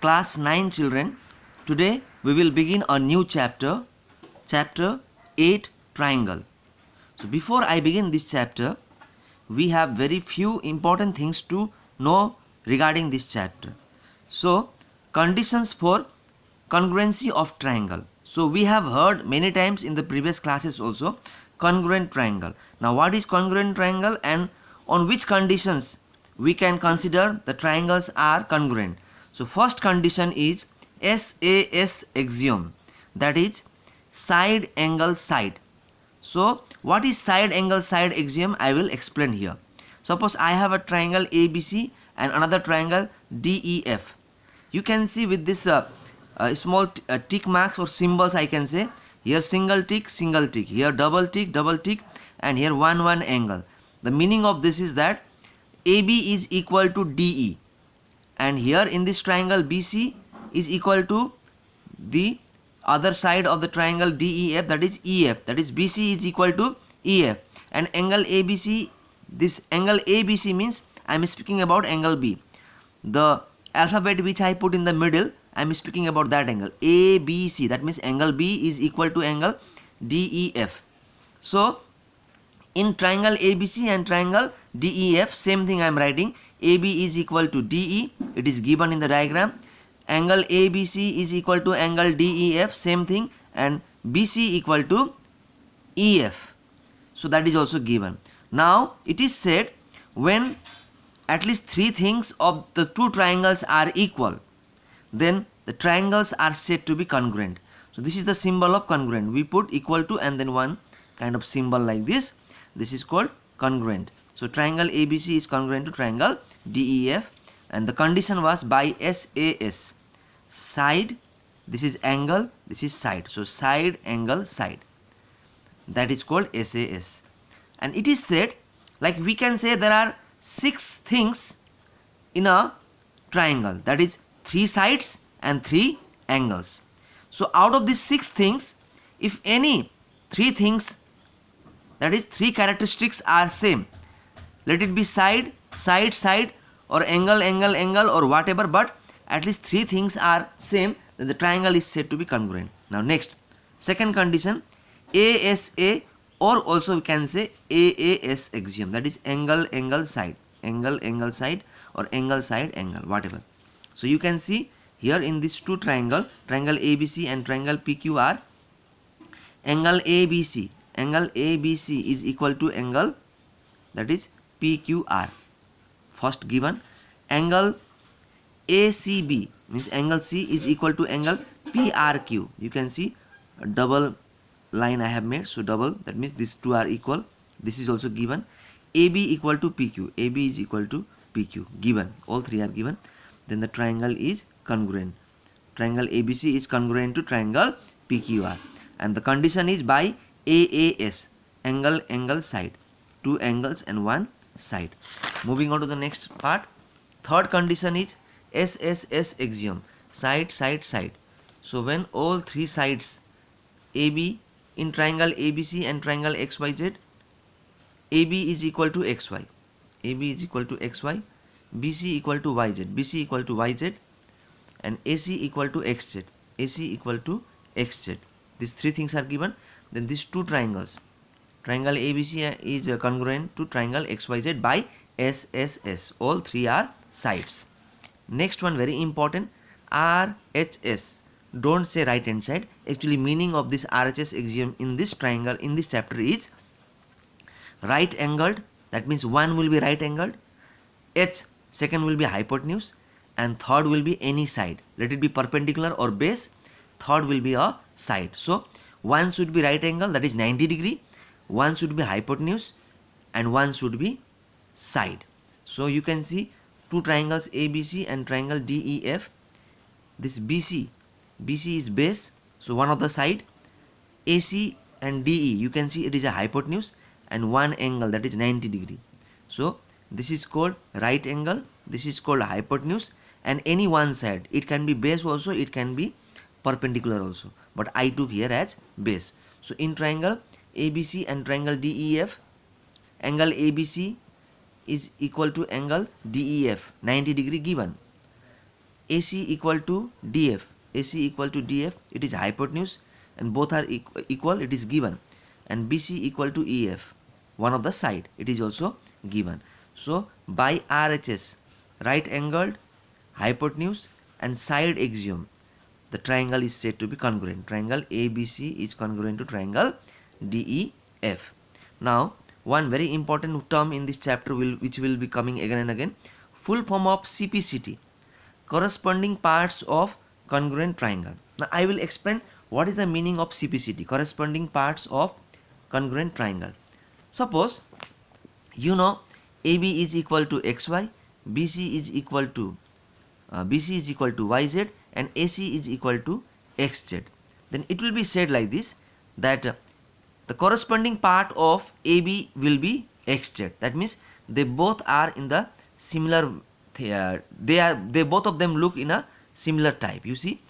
Class 9 children, today we will begin a new chapter, chapter 8 triangle. So before I begin this chapter, we have very few important things to know regarding this chapter. So conditions for congruency of triangle. So we have heard many times in the previous classes also congruent triangle. Now what is congruent triangle and on which conditions we can consider the triangles are congruent? So first condition is SAS axiom, that is side angle side. So what is side angle side axiom? I will explain here. Suppose I have a triangle ABC and another triangle DEF. You can see with this small tick marks or symbols, I can say here single tick, here double tick, and here one angle. The meaning of this is that AB is equal to DE, and here in this triangle BC is equal to the other side of the triangle DEF, that is EF, that is BC is equal to EF, and angle ABC, this angle ABC means I am speaking about angle B. The alphabet which I put in the middle, I am speaking about that angle ABC, that means angle B is equal to angle DEF. So in triangle ABC and triangle DEF, same thing I am writing, AB is equal to DE, it is given in the diagram. Angle ABC is equal to angle DEF, same thing, and BC equal to EF. So that is also given. Now it is said when at least three things of the two triangles are equal, then the triangles are said to be congruent. So this is the symbol of congruent. We put equal to and then one kind of symbol like this. This is called congruent. So triangle ABC is congruent to triangle DEF, and the condition was by SAS, side, this is angle, this is side. So side angle side, that is called SAS. And it is said, like we can say there are 6 things in a triangle, that is 3 sides and 3 angles. So out of these 6 things, if any 3 things, that is 3 characteristics are same, let it be side or angle or whatever, but at least 3 things are same, then the triangle is said to be congruent. Now next, second condition, ASA, or also we can say AAS axiom, that is angle side or angle side angle, whatever. So you can see here in these two triangle ABC and triangle PQR, angle ABC is equal to angle, that is PQR, first given. Angle ACB means angle C is equal to angle PRQ. You can see a double line I have made, so double, that means these two are equal. This is also given. AB equal to PQ, AB is equal to PQ, given, all three are given. Then the triangle is congruent. Triangle ABC is congruent to triangle PQR, and the condition is by AAS, angle side, 2 angles and 1 side. Moving on to the next part, third condition is SSS axiom, side. So when all 3 sides AB in triangle ABC and triangle XYZ, AB is equal to XY, BC equal to YZ, and AC equal to XZ, these 3 things are given, then these 2 triangles, triangle ABC is congruent to triangle XYZ by SSS, all 3 are sides. Next one, very important, RHS, don't say right hand side. Actually meaning of this RHS axiom in this triangle, in this chapter, is right angled, that means one will be right angled, H second will be hypotenuse, and third will be any side, let it be perpendicular or base, third will be a side. So one should be right angle, that is 90 degree, one should be hypotenuse, and one should be side. So you can see 2 triangles ABC and triangle DEF, this BC is base, so one of the side, AC and DE, you can see it is a hypotenuse, and one angle, that is 90 degree. So this is called right angle, this is called hypotenuse, and any one side, it can be base also, it can be perpendicular also, but I took here as base. So in triangle ABC and triangle DEF, angle ABC is equal to angle DEF, 90 degree given. AC equal to DF, AC equal to DF, it is hypotenuse and both are equal, it is given, and BC equal to EF, one of the side, it is also given. So by RHS, right angled, hypotenuse and side axiom, the triangle is said to be congruent. Triangle ABC is congruent to triangle DEF. Now one very important term in this chapter which will be coming again and again, full form of CPCT, corresponding parts of congruent triangle. Now I will explain what is the meaning of CPCT, corresponding parts of congruent triangle. Suppose you know AB is equal to XY, BC is equal to YZ and AC is equal to XZ. Then it will be said like this, that the corresponding part of AB will be XZ. That means they both are in the similar, they both of them look in a similar type. You see,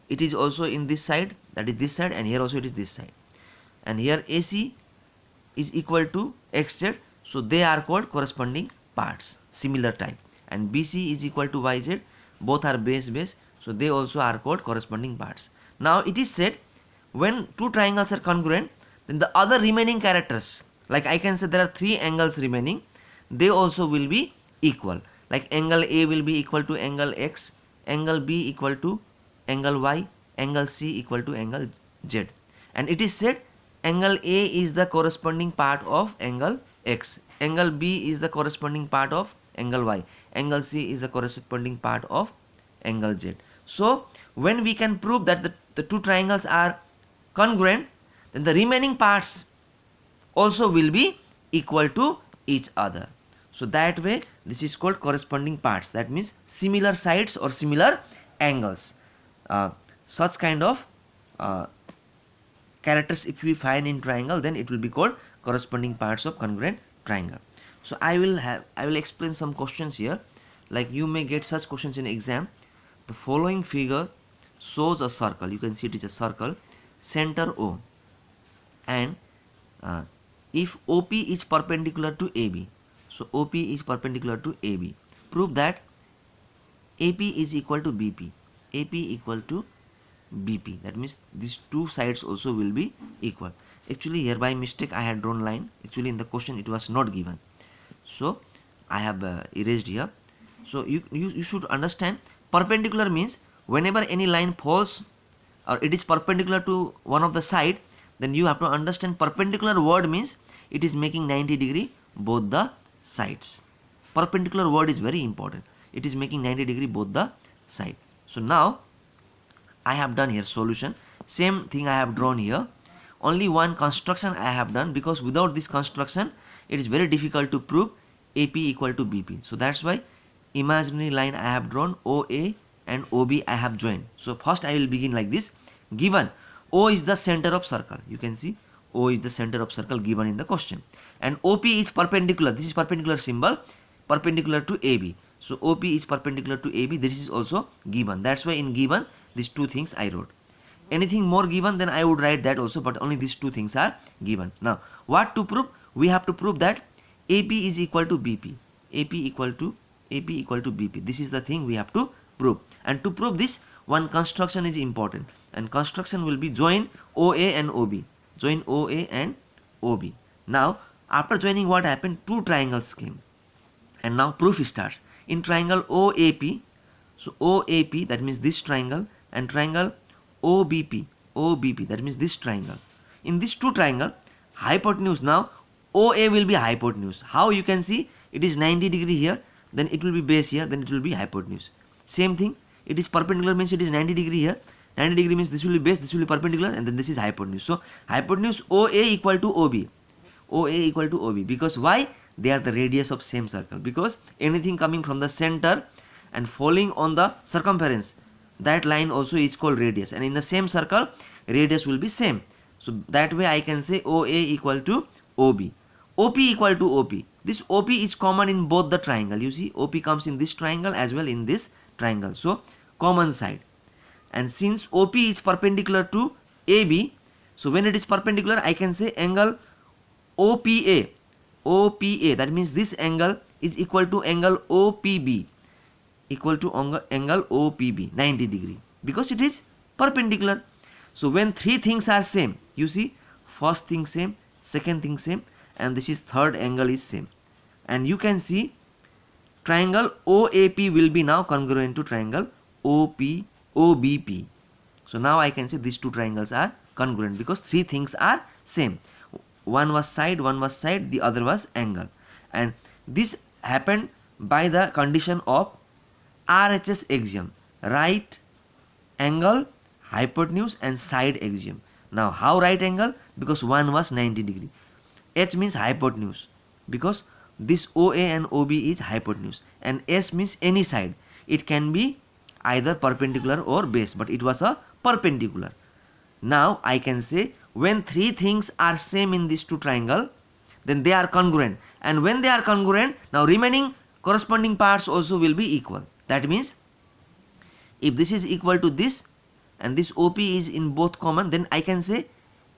it is also in this side, that is this side, and here also it is this side, and here AC is equal to XZ, so they are called corresponding parts, similar type, and BC is equal to YZ, both are base, so they also are called corresponding parts. Now it is said, when two triangles are congruent, then the other remaining characters, like I can say there are three angles remaining, they also will be equal. Like angle A will be equal to angle X, angle B equal to angle Y, angle C equal to angle Z. And it is said angle A is the corresponding part of angle X, angle B is the corresponding part of angle Y, angle C is the corresponding part of angle Z. So when we can prove that the two triangles are congruent, then the remaining parts also will be equal to each other. So that way this is called corresponding parts, that means similar sides or similar angles. Such kind of characters if we find in triangle, then it will be called corresponding parts of congruent triangle. So I will explain some questions here, like you may get such questions in exam. The following figure shows a circle, you can see it is a circle, center O, and if OP is perpendicular to AB, so OP is perpendicular to AB, prove that AP is equal to BP, AP equal to BP, that means these two sides also will be equal. Actually here by mistake I had drawn line, actually in the question it was not given, so I have erased here. So you should understand, perpendicular means whenever any line falls or it is perpendicular to one of the side, then you have to understand perpendicular word means it is making 90 degree both the sides. Perpendicular word is very important, it is making 90 degree both the side. So now I have done here solution, same thing I have drawn here, only one construction I have done, because without this construction it is very difficult to prove AP equal to BP. So that's why imaginary line I have drawn, OA and OB I have joined. So first I will begin like this, given O is the center of circle, you can see O is the center of circle given in the question, and OP is perpendicular, this is perpendicular symbol, perpendicular to AB, so OP is perpendicular to AB, this is also given. That's why in given these two things I wrote. Anything more given then I would write that also, but only these two things are given. Now what to prove? We have to prove that AP is equal to BP, AP equal to BP, this is the thing we have to prove. And to prove this, one construction is important, and construction will be join OA and OB, join OA and OB. Now after joining, what happened? Two triangles came, and now proof starts. In triangle OAP, so OAP, that means this triangle, and triangle OBP, that means this triangle. In these two triangle, hypotenuse, now OA will be hypotenuse. How? You can see it is 90 degree here, then it will be base here, then it will be hypotenuse. Same thing, it is perpendicular means it is 90 degree here, 90 degree means this will be base, this will be perpendicular, and then this is hypotenuse. So hypotenuse OA equal to OB, OA equal to OB, because why? They are the radius of same circle, because anything coming from the center and falling on the circumference, that line also is called radius, and in the same circle radius will be same. So that way I can say OA equal to OB, OP equal to OP. This OP is common in both the triangle, you see OP comes in this triangle as well in this triangle, so common side. And since OP is perpendicular to AB, so when it is perpendicular I can say angle OPA, that means this angle is equal to angle OPB, equal to angle OPB 90 degree because it is perpendicular. So when three things are same, you see, first thing same, second thing same, and this is third angle is same, and you can see triangle OAP will be now congruent to triangle OBP. So now I can say these two triangles are congruent because three things are same. One was side, the other was angle, and this happened by the condition of RHS axiom, right angle, hypotenuse and side axiom. Now how right angle? Because one was 90 degree. H means hypotenuse because this OA and OB is hypotenuse, and S means any side. It can be either perpendicular or base, but it was a perpendicular. Now I can say when three things are same in these two triangle, then they are congruent, and when they are congruent, now remaining corresponding parts also will be equal. That means if this is equal to this and this OP is in both common, then I can say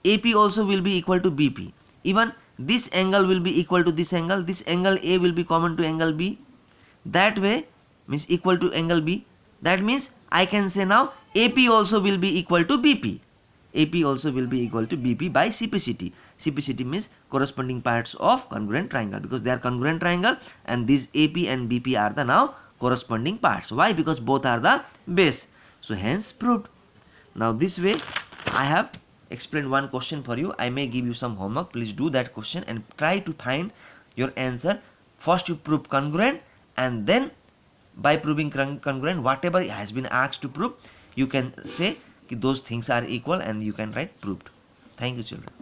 AP also will be equal to BP. Even this angle will be equal to this angle A will be common to angle B. That way means equal to angle B. That means I can say now AP also will be equal to BP. AP also will be equal to BP by CPCT. CPCT means corresponding parts of congruent triangle, because they are congruent triangle and these AP and BP are the now corresponding parts. Why? Because both are the base. So hence proved. Now this way I have explained one question for you. I may give you some homework. Please do that question and try to find your answer. First you prove congruent, and then by proving congruent, whatever has been asked to prove, you can say those things are equal and you can write proved. Thank you, children.